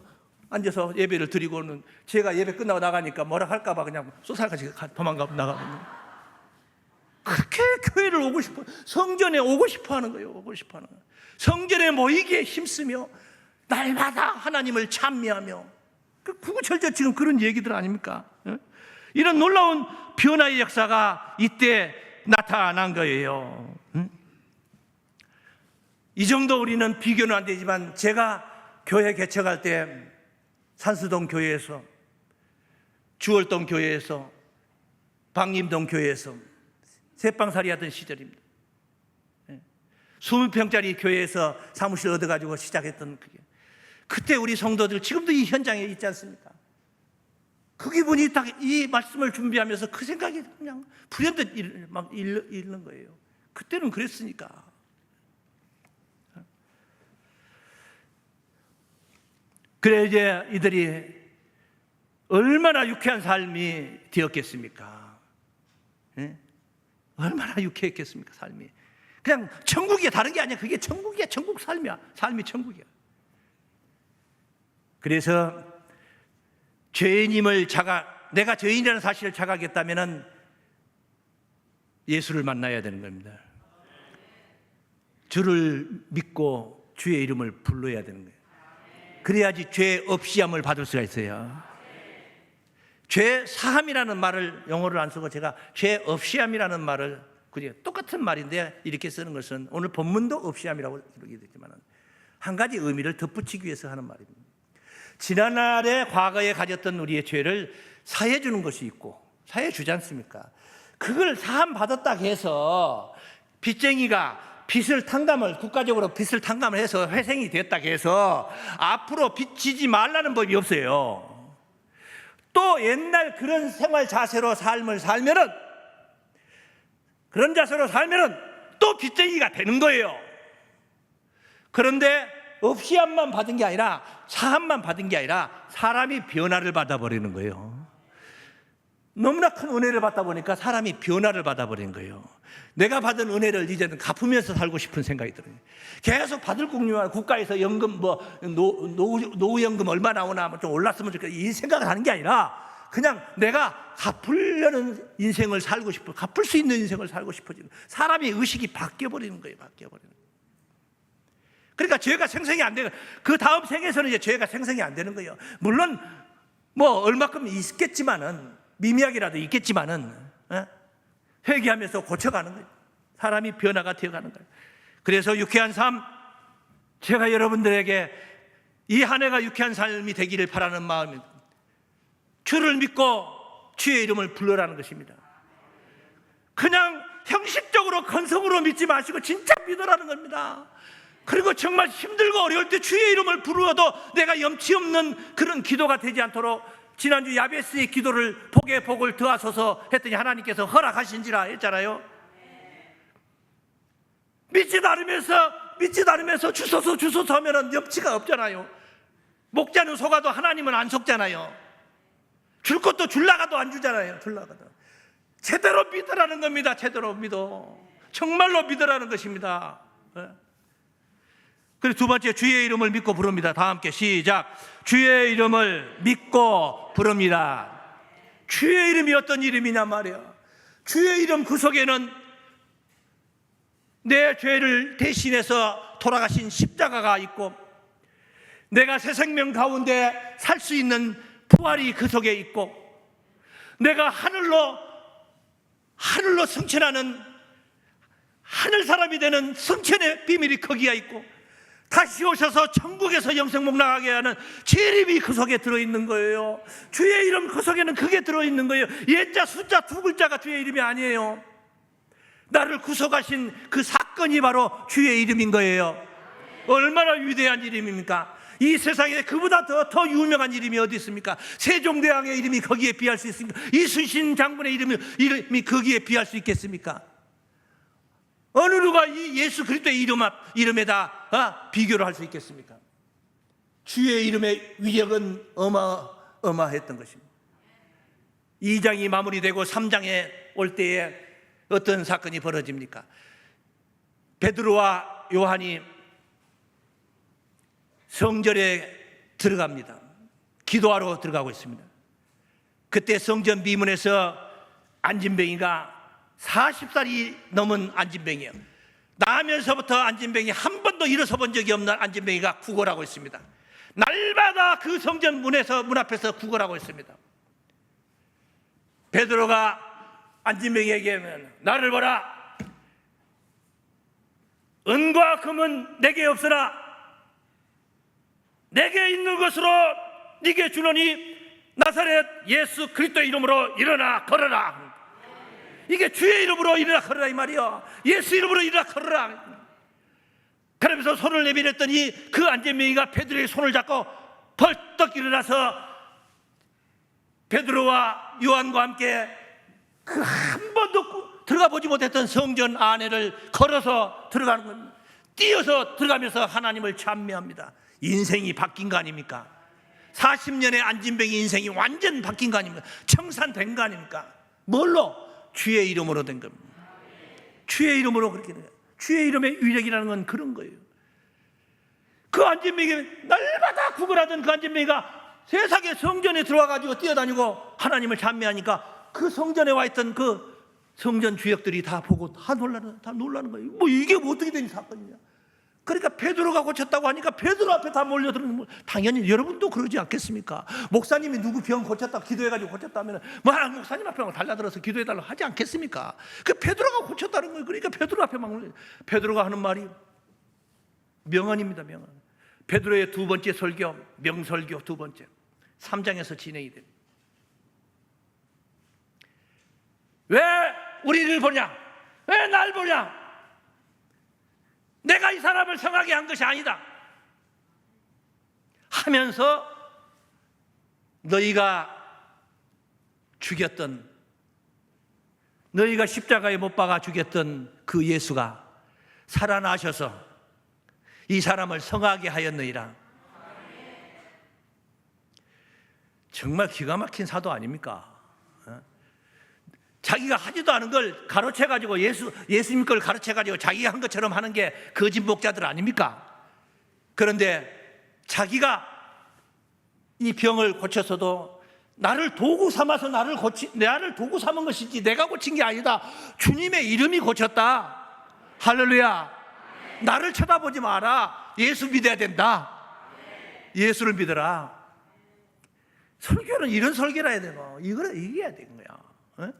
앉아서 예배를 드리고는 제가 예배 끝나고 나가니까 뭐라 할까봐 그냥 쏘살같이 도망가 나가거든요. 그렇게 교회를 오고 싶어, 성전에 오고 싶어 하는 거예요. 성전에 모이기에 힘쓰며 날마다 하나님을 찬미하며 구구절절 지금 그런 얘기들 아닙니까? 이런 놀라운 변화의 역사가 이때 나타난 거예요. 이 정도 우리는 비교는 안 되지만 제가 교회 개척할 때 산수동 교회에서 주월동 교회에서 방림동 교회에서 새빵살이 하던 시절입니다. 20평짜리 교회에서 사무실 얻어가지고 시작했던 그게 그때 우리 성도들 지금도 이 현장에 있지 않습니까? 그 기분이 딱 이 말씀을 준비하면서 그 생각이 그냥 불현듯 막 읽는 거예요. 그때는 그랬으니까. 그래 이제 이들이 얼마나 유쾌한 삶이 되었겠습니까? 예? 얼마나 유쾌했겠습니까? 삶이 그냥 천국이야. 다른 게 아니야. 그게 천국이야. 천국 삶이야. 삶이 천국이야. 그래서 죄인임을 내가 죄인이라는 사실을 자각했다면 예수를 만나야 되는 겁니다. 주를 믿고 주의 이름을 불러야 되는 거예요. 그래야지 죄 없이함을 받을 수가 있어요. 죄 사함이라는 말을 영어를 안 쓰고 제가 죄 없이함이라는 말을 그냥 똑같은 말인데 이렇게 쓰는 것은 오늘 본문도 없이함이라고 그러게 되지만 한 가지 의미를 덧붙이기 위해서 하는 말입니다. 지난날에 과거에 가졌던 우리의 죄를 사해 주는 것이 있고 사해 주지 않습니까? 그걸 사함 받았다 해서 빚쟁이가 국가적으로 빚을 탕감을 해서 회생이 됐다 해서 앞으로 빚 지지 말라는 법이 없어요. 또 옛날 그런 생활 자세로 삶을 살면은 그런 자세로 살면은 또 빚쟁이가 되는 거예요. 그런데 없이함만 받은 게 아니라 사함만 받은 게 아니라 사람이 변화를 받아버리는 거예요. 너무나 큰 은혜를 받다 보니까 사람이 변화를 받아버리는 거예요. 내가 받은 은혜를 이제는 갚으면서 살고 싶은 생각이 들어요. 계속 받을 궁리와 국가에서 연금 노후연금 얼마 나오나 좀 올랐으면 좋겠다 이 생각을 하는 게 아니라 그냥 내가 갚으려는 인생을 살고 싶어, 갚을 수 있는 인생을 살고 싶어지는 사람의 의식이 바뀌어버리는 거예요. 바뀌어버리는 거예요. 그러니까 죄가 생성이 안 되고 그 다음 생에서는 이제 죄가 생성이 안 되는 거예요. 물론 뭐 얼마큼 있겠지만은 미미하게라도 있겠지만은 회개하면서 고쳐가는 거예요. 사람이 변화가 되어가는 거예요. 그래서 유쾌한 삶, 제가 여러분들에게 이 한 해가 유쾌한 삶이 되기를 바라는 마음입니다. 주를 믿고 주의 이름을 불러라는 것입니다. 그냥 형식적으로 건성으로 믿지 마시고 진짜 믿으라는 겁니다. 그리고 정말 힘들고 어려울 때 주의 이름을 부르어도 내가 염치 없는 그런 기도가 되지 않도록 지난주 야베스의 기도를 복에 복을 더하소서 했더니 하나님께서 허락하신지라 했잖아요. 믿지도 않으면서 주소서 하면은 염치가 없잖아요. 목자는 속아도 하나님은 안 속잖아요. 줄 것도 줄라가도 안 주잖아요. 제대로 믿으라는 겁니다. 제대로 믿어. 정말로 믿으라는 것입니다. 그리고 두 번째, 주의 이름을 믿고 부릅니다. 다 함께 시작. 주의 이름을 믿고 부릅니다. 주의 이름이 어떤 이름이냐 말이야. 주의 이름 그 속에는 내 죄를 대신해서 돌아가신 십자가가 있고 내가 새 생명 가운데 살 수 있는 부활이 그 속에 있고 내가 하늘로 승천하는 하늘 사람이 되는 승천의 비밀이 거기에 있고 다시 오셔서 천국에서 영생 복락하게 하는 제 이름이 그 속에 들어있는 거예요. 주의 이름 그 속에는 그게 들어있는 거예요. 옛자 숫자 두 글자가 주의 이름이 아니에요. 나를 구속하신 그 사건이 바로 주의 이름인 거예요. 얼마나 위대한 이름입니까? 이 세상에 그보다 더 유명한 이름이 어디 있습니까? 세종대왕의 이름이 거기에 비할 수 있습니까? 이순신 장군의 이름이 거기에 비할 수 있겠습니까? 어느 누가 이 예수 그리스도의 이름에다 비교를 할 수 있겠습니까? 주의 이름의 위력은 어마어마했던 것입니다. 2장이 마무리되고 3장에 올 때에 어떤 사건이 벌어집니까? 베드로와 요한이 성전에 들어갑니다. 기도하러 들어가고 있습니다. 그때 성전 비문에서 안진뱅이가 40살이 넘은 안진뱅이에요. 나면서부터 안진뱅이 한 번도 일어서 본 적이 없는 안진뱅이가 구걸하고 있습니다. 날마다 그 성전 문 앞에서 구걸하고 있습니다. 베드로가 안진뱅이에게 나를 보라, 은과 금은 내게 없으나 내게 있는 것으로 네게 주노니 나사렛 예수 그리스도의 이름으로 일어나 걸어라. 이게 주의 이름으로 일어나 걸어라 이 말이야. 예수 이름으로 일어나 걸어라. 그러면서 손을 내밀었더니 그 안진뱅이가 베드로의 손을 잡고 벌떡 일어나서 베드로와 요한과 함께 그 한 번도 들어가 보지 못했던 성전 안에를 걸어서 들어가는 겁니다. 뛰어서 들어가면서 하나님을 찬미합니다. 인생이 바뀐 거 아닙니까? 40년의 안진뱅이 인생이 완전 바뀐 거 아닙니까? 청산된 거 아닙니까? 뭘로? 주의 이름으로 된 겁니다. 주의 이름으로 그렇게 된 거예요. 주의 이름의 위력이라는 건 그런 거예요. 그 안진뱅이, 날마다 구걸하던 그 안진뱅이가 세상에 성전에 들어와가지고 뛰어다니고 하나님을 찬미하니까 그 성전에 와 있던 그 성전 주역들이 다 보고 다 놀라는 거예요. 뭐 이게 뭐 어떻게 된 사건이냐. 그러니까 베드로가 고쳤다고 하니까 베드로 앞에 다 몰려들는, 당연히 여러분도 그러지 않겠습니까? 목사님이 누구 병 고쳤다 기도해가지고 고쳤다 하면 목사님 앞에 막 달려들어서 기도해달라고 하지 않겠습니까? 그 베드로가 고쳤다는 거예요. 그러니까 베드로 앞에 막 베드로가 하는 말이 명언입니다. 명언. 베드로의 두 번째 설교, 명설교 두 번째 3장에서 진행이 됩니다. 왜 우리를 보냐? 왜 날 보냐? 내가 이 사람을 성하게 한 것이 아니다 하면서 너희가 죽였던, 너희가 십자가에 못 박아 죽였던 그 예수가 살아나셔서 이 사람을 성하게 하였느니라. 정말 기가 막힌 사도 아닙니까? 자기가 하지도 않은 걸 가로채가지고 예수님 걸 가로채가지고 자기가 한 것처럼 하는 게 거짓 목자들 아닙니까? 그런데 자기가 이 병을 고쳐서도 나를 도구 삼아서 나를 도구 삼은 것이지 내가 고친 게 아니다. 주님의 이름이 고쳤다. 할렐루야. 나를 쳐다보지 마라. 예수 믿어야 된다. 예수를 믿어라. 설교는 이런 설교라 해야 되고 이걸 이겨야 되는 거야. 어?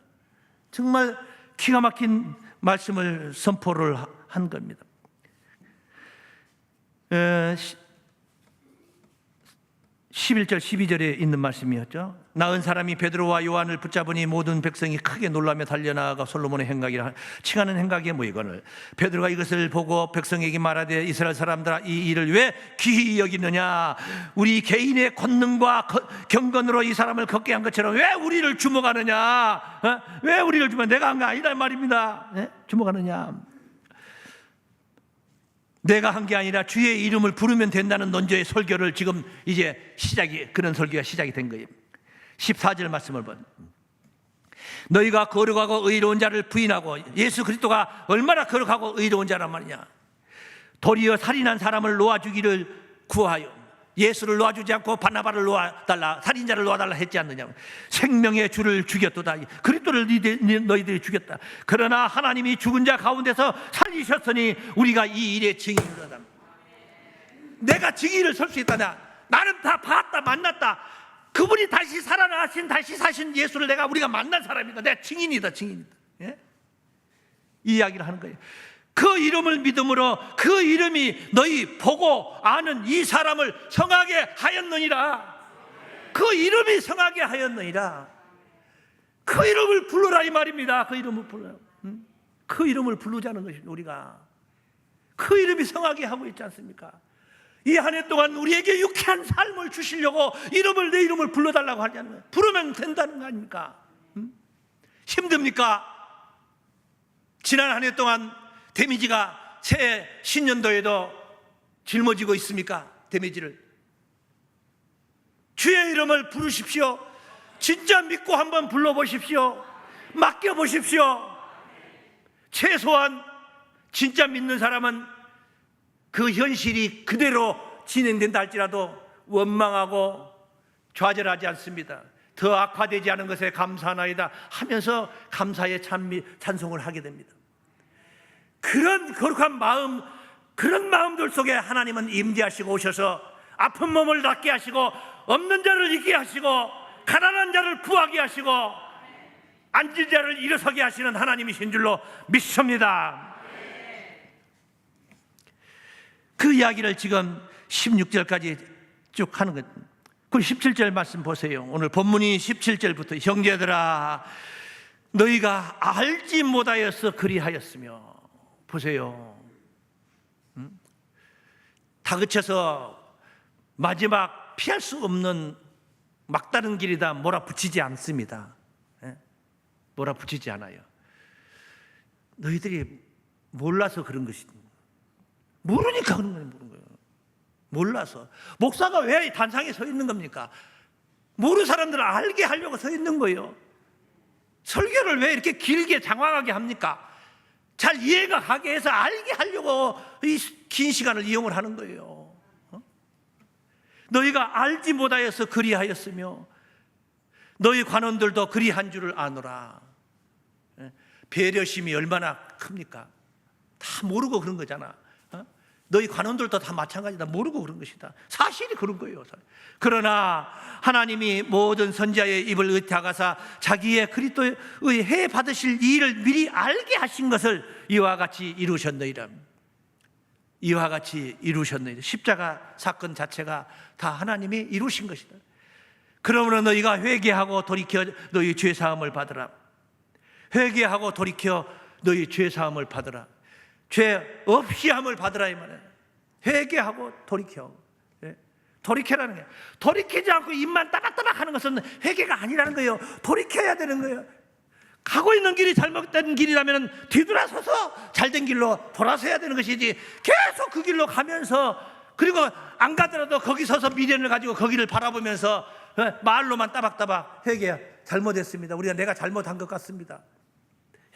정말 기가 막힌 말씀을 선포를 한 겁니다. 11절 12절에 있는 말씀이었죠. 나은 사람이 베드로와 요한을 붙잡으니 모든 백성이 크게 놀라며 달려나가 솔로몬의 행각이라 칭하는 행각이 뭐이거늘. 베드로가 이것을 보고 백성에게 말하되 이스라엘 사람들아 이 일을 왜 귀히 여기느냐. 우리 개인의 권능과 경건으로 이 사람을 걷게 한 것처럼 왜 우리를 주목하느냐. 왜 우리를 주목? 내가 한 게 아니란 말입니다. 주목하느냐. 내가 한 게 아니라 주의 이름을 부르면 된다는 논조의 설교를 지금 이제 그런 설교가 시작이 된 거예요. 14절 말씀을 보면 너희가 거룩하고 의로운 자를 부인하고, 예수 그리스도가 얼마나 거룩하고 의로운 자란 말이냐. 도리어 살인한 사람을 놓아주기를 구하여 예수를 놓아주지 않고 바나바를 놓아달라, 살인자를 놓아달라 했지 않느냐. 생명의 주를 죽였도다. 그리스도를 너희들이 죽였다. 그러나 하나님이 죽은 자 가운데서 살리셨으니 우리가 이 일의 증인을 하다. 내가 증인을 설 수 있다냐. 나는 다 봤다, 만났다. 그분이 다시 살아나신, 다시 사신 예수를 우리가 만난 사람이다. 내가 증인이다. 예? 이 이야기를 하는 거예요. 그 이름을 믿음으로 그 이름이 너희 보고 아는 이 사람을 성하게 하였느니라. 그 이름이 성하게 하였느니라. 그 이름을 부르라 이 말입니다. 그 이름을 부르라. 그 이름을 부르자는 것입니다. 우리가 그 이름이 성하게 하고 있지 않습니까? 이 한 해 동안 우리에게 유쾌한 삶을 주시려고 내 이름을 불러달라고 하잖아요. 거예요. 부르면 된다는 거 아닙니까? 힘듭니까? 지난 한 해 동안 데미지가 새 신년도에도 짊어지고 있습니까? 데미지를. 주의 이름을 부르십시오. 진짜 믿고 한번 불러보십시오. 맡겨보십시오. 최소한 진짜 믿는 사람은 그 현실이 그대로 진행된다 할지라도 원망하고 좌절하지 않습니다. 더 악화되지 않은 것에 감사하나이다 하면서 감사의 찬송을 하게 됩니다. 그런 거룩한 마음, 그런 마음들 속에 하나님은 임재하시고 오셔서 아픈 몸을 낫게 하시고 없는 자를 있게 하시고 가난한 자를 구하게 하시고 앉은 자를 일어서게 하시는 하나님이신 줄로 믿습니다. 그 이야기를 지금 16절까지 쭉 하는 것. 그 17절 말씀 보세요. 오늘 본문이 17절부터 형제들아 너희가 알지 못하여서 그리하였으며. 보세요. 다그쳐서 마지막 피할 수 없는 막다른 길이다 몰아붙이지 않습니다. 몰아붙이지 않아요. 너희들이 몰라서 그런 것입니다. 모르니까 그런 거예요. 모르는 거예요. 몰라서. 목사가 왜 단상에 서 있는 겁니까? 모르는 사람들을 알게 하려고 서 있는 거예요. 설교를 왜 이렇게 길게 장황하게 합니까? 잘 이해가 가게 해서 알게 하려고 이 긴 시간을 이용을 하는 거예요. 너희가 알지 못하여서 그리하였으며 너희 관원들도 그리한 줄을 아노라. 배려심이 얼마나 큽니까? 다 모르고 그런 거잖아. 너희 관원들도 다 마찬가지다. 모르고 그런 것이다. 사실이 그런 거예요. 그러나 하나님이 모든 선지자의 입을 의탁하사 자기의 그리스도의 해 받으실 이 일을 미리 알게 하신 것을 이와 같이 이루셨느니라. 이와 같이 이루셨느니라. 십자가 사건 자체가 다 하나님이 이루신 것이다. 그러므로 너희가 회개하고 돌이켜 너희 죄 사함을 받으라. 회개하고 돌이켜 너희 죄 사함을 받으라. 죄 없이 함을 받으라 이 말이에요. 회개하고 돌이켜. 돌이켜라는 거예요. 돌이키지 않고 입만 따박따박 하는 것은 회개가 아니라는 거예요. 돌이켜야 되는 거예요. 가고 있는 길이 잘못된 길이라면 뒤돌아서서 잘된 길로 돌아서야 되는 것이지, 계속 그 길로 가면서, 그리고 안 가더라도 거기 서서 미련을 가지고 거기를 바라보면서 말로만 따박따박 회개 잘못했습니다. 우리가 내가 잘못한 것 같습니다.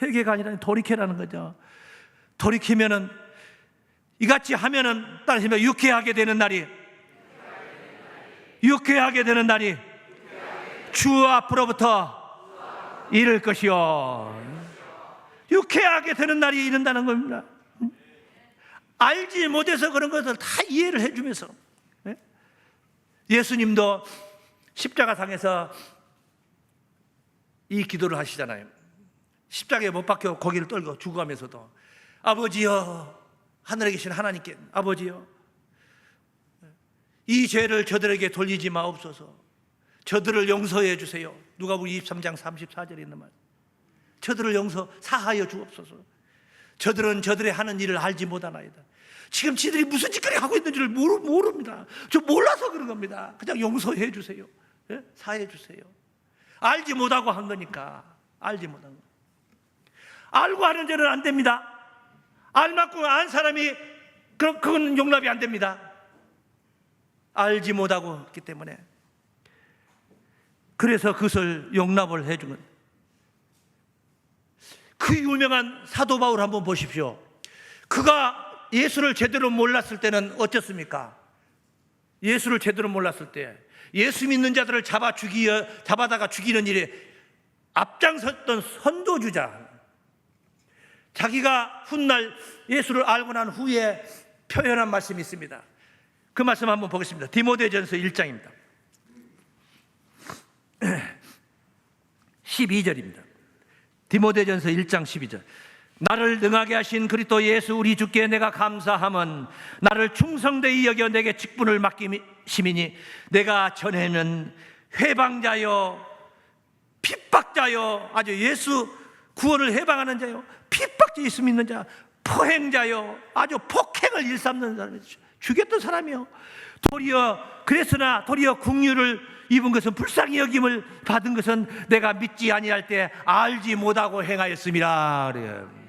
회개가 아니라 돌이켜라는 거죠. 돌이키면은, 이같이 하면은 따르시면 유쾌하게 되는 날이 주 앞으로부터 이를 것이요. 유쾌하게 되는 날이 이른다는 겁니다. 알지 못해서 그런 것을 다 이해를 해주면서. 예수님도 십자가상에서 이 기도를 하시잖아요. 십자가에 못 박혀 고개를 떨고 죽어가면서도, 아버지여, 하늘에 계신 하나님께, 아버지여, 이 죄를 저들에게 돌리지 마옵소서. 저들을 용서해 주세요. 누가복음 23장 34절에 있는 말. 저들을 사하여 주옵소서. 저들은 저들의 하는 일을 알지 못하나이다. 지금 지들이 무슨 짓거리 하고 있는 줄 모릅니다. 저 몰라서 그런 겁니다. 그냥 용서해 주세요. 사해 주세요. 알지 못하고 한 거니까. 알지 못한 거. 알고 하는 죄는 안 됩니다. 알맞고 안 사람이 그건 용납이 안 됩니다. 알지 못하고 했기 때문에. 그래서 그것을 용납을 해준 것. 그 유명한 사도 바울 한번 보십시오. 그가 예수를 제대로 몰랐을 때는 어땠습니까? 예수를 제대로 몰랐을 때 예수 믿는 자들을 잡아다가 죽이는 일에 앞장섰던 선도주자. 자기가 훗날 예수를 알고 난 후에 표현한 말씀이 있습니다. 그 말씀 한번 보겠습니다. 디모데전서 1장입니다. 12절입니다. 디모데전서 1장 12절. 나를 능하게 하신 그리스도 예수 우리 주께 내가 감사함은 나를 충성되이 여겨 내게 직분을 맡기심이니 내가 전에는 회방자요 핍박자요, 아주 예수 구원을 해방하는 자요, 핍박자, 예수 믿는 자, 포행자요, 아주 폭행을 일삼는 사람이죠. 죽였던 사람이요. 도리어 국류를 입은 것은 불쌍히 여김을 받은 것은 내가 믿지 아니할 때 알지 못하고 행하였습니다. 그래요.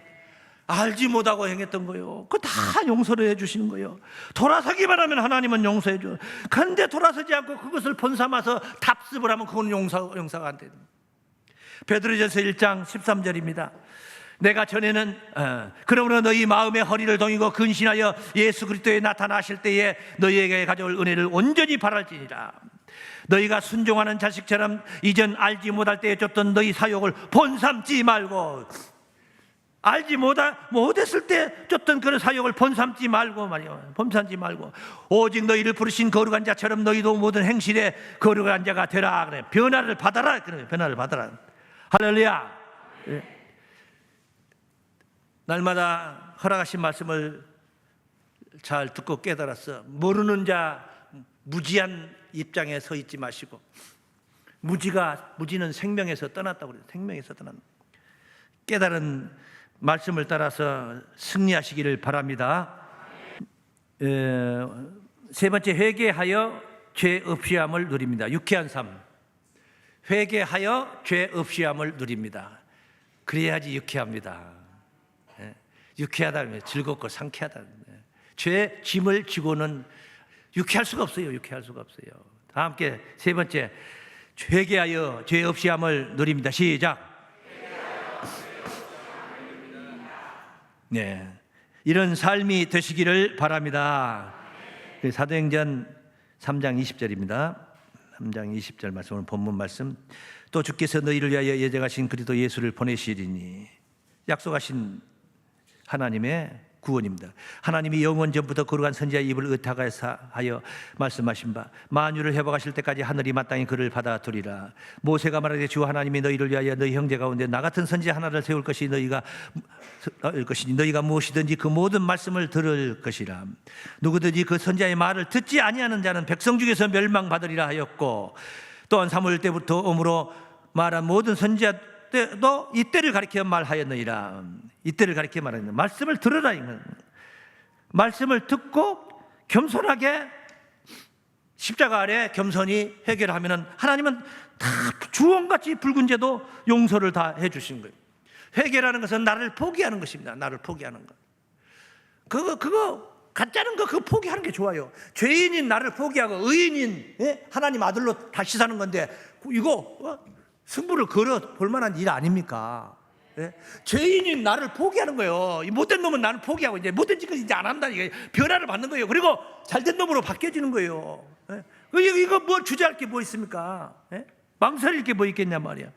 알지 못하고 행했던 거예요. 그거 다 용서를 해주시는 거예요. 돌아서기만 하면 하나님은 용서해 줘요. 그런데 돌아서지 않고 그것을 본삼아서 답습을 하면 그건 용서가 안 돼요. 베드로전서 1장 13절입니다. 내가 전에는 그러므로 너희 마음의 허리를 동이고 근신하여 예수 그리스도에 나타나실 때에 너희에게 가져올 은혜를 온전히 바랄지니라. 너희가 순종하는 자식처럼 이전 알지 못할 때에 줬던 너희 사욕을 본삼지 말고, 알지 못했을 때 줬던 그런 사욕을 본삼지 말고 말이요. 본삼지 말고 오직 너희를 부르신 거룩한 자처럼 너희도 모든 행실에 거룩한 자가 되라. 그래. 변화를 받아라. 그래. 변화를 받아라. 할렐루야. 예. 날마다 허락하신 말씀을 잘 듣고 깨달았어. 모르는 자, 무지한 입장에 서 있지 마시고, 무지는 생명에서 떠났다고 그래요. 생명에서 떠난. 깨달은 말씀을 따라서 승리하시기를 바랍니다. 세 번째, 회개하여 죄 없이함을 누립니다. 유쾌한 삶. 회개하여 죄 없이함을 누립니다. 그래야지 유쾌합니다. 유쾌하다면 즐겁고 상쾌하다. 죄 짐을 지고는 유쾌할 수가 없어요. 유쾌할 수가 없어요. 다 함께 세 번째, 회개하여 죄 없이함을 누립니다. 시작. 네, 이런 삶이 되시기를 바랍니다. 사도행전 3장 20절입니다. 3장 20절 말씀, 오늘 본문 말씀. 또 주께서 너희를 위하여 예정하신 그리스도 예수를 보내시리니, 약속하신 하나님의 구원입니다. 하나님이 영원 전부터 거룩한 선지자의 입을 의탁하여 말씀하신 바 만유를 회복하실 때까지 하늘이 마땅히 그를 받아두리라. 모세가 말하되 주 하나님이 너희를 위하여 너희 형제 가운데 나 같은 선지자 하나를 세울 것이 너희가 무엇이든지 그 모든 말씀을 들을 것이라. 누구든지 그 선지자의 말을 듣지 아니하는 자는 백성 중에서 멸망받으리라 하였고, 또한 사무엘 때부터 오므로 말한 모든 선지자 도 이때를 가리켜 말하였느니라. 이때를 가리켜 말하였느니라. 말씀을 들으라. 말씀을 듣고 겸손하게 십자가 아래 겸손히 해결하면은 하나님은 다 주홍같이 붉은 죄도 용서를 다 해주신 거예요. 회개라는 것은 나를 포기하는 것입니다. 나를 포기하는 것. 그거 가짜는 거 그거 포기하는 게 좋아요. 죄인인 나를 포기하고 의인인 하나님 아들로 다시 사는 건데 이거 승부를 걸어 볼 만한 일 아닙니까? 예? 죄인인 나를 포기하는 거예요. 못된 놈은 나를 포기하고 이제 못된 짓을 이제 안 한다. 이게 변화를 받는 거예요. 그리고 잘된 놈으로 바뀌어지는 거예요. 예? 이거 뭐 주저할 게 뭐 있습니까? 예? 망설일 게 뭐 있겠냐 말이야.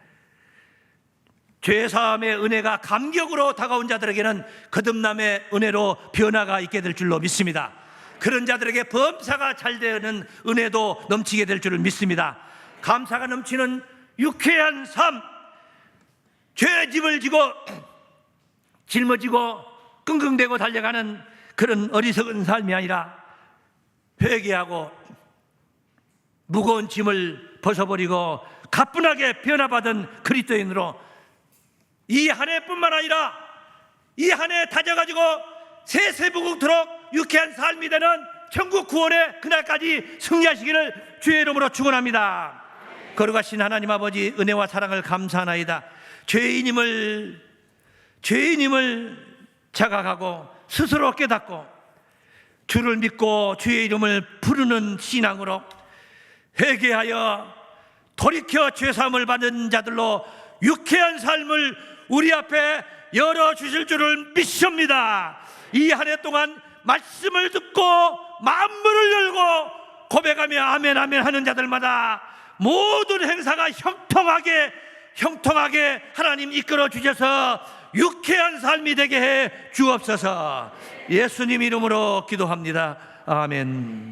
죄사함의 은혜가 감격으로 다가온 자들에게는 거듭남의 은혜로 변화가 있게 될 줄로 믿습니다. 그런 자들에게 범사가 잘 되는 은혜도 넘치게 될 줄을 믿습니다. 감사가 넘치는 유쾌한 삶, 죄의 짐을 지고 짊어지고 끙끙대고 달려가는 그런 어리석은 삶이 아니라 회개하고 무거운 짐을 벗어버리고 가뿐하게 변화받은 그리스도인으로 이 한 해뿐만 아니라 이 한 해 다져가지고 세세부국토록 유쾌한 삶이 되는 천국 구원의 그날까지 승리하시기를 주의 이름으로 축원합니다. 거룩하신 하나님 아버지, 은혜와 사랑을 감사하나이다. 죄인임을 자각하고 스스로 깨닫고 주를 믿고 주의 이름을 부르는 신앙으로 회개하여 돌이켜 죄사함을 받은 자들로 유쾌한 삶을 우리 앞에 열어주실 줄을 믿습니다. 이 한 해 동안 말씀을 듣고 만문을 열고 고백하며 아멘 아멘 하는 자들마다 모든 행사가 형통하게 하나님 이끌어 주셔서 유쾌한 삶이 되게 해 주옵소서. 예수님 이름으로 기도합니다. 아멘.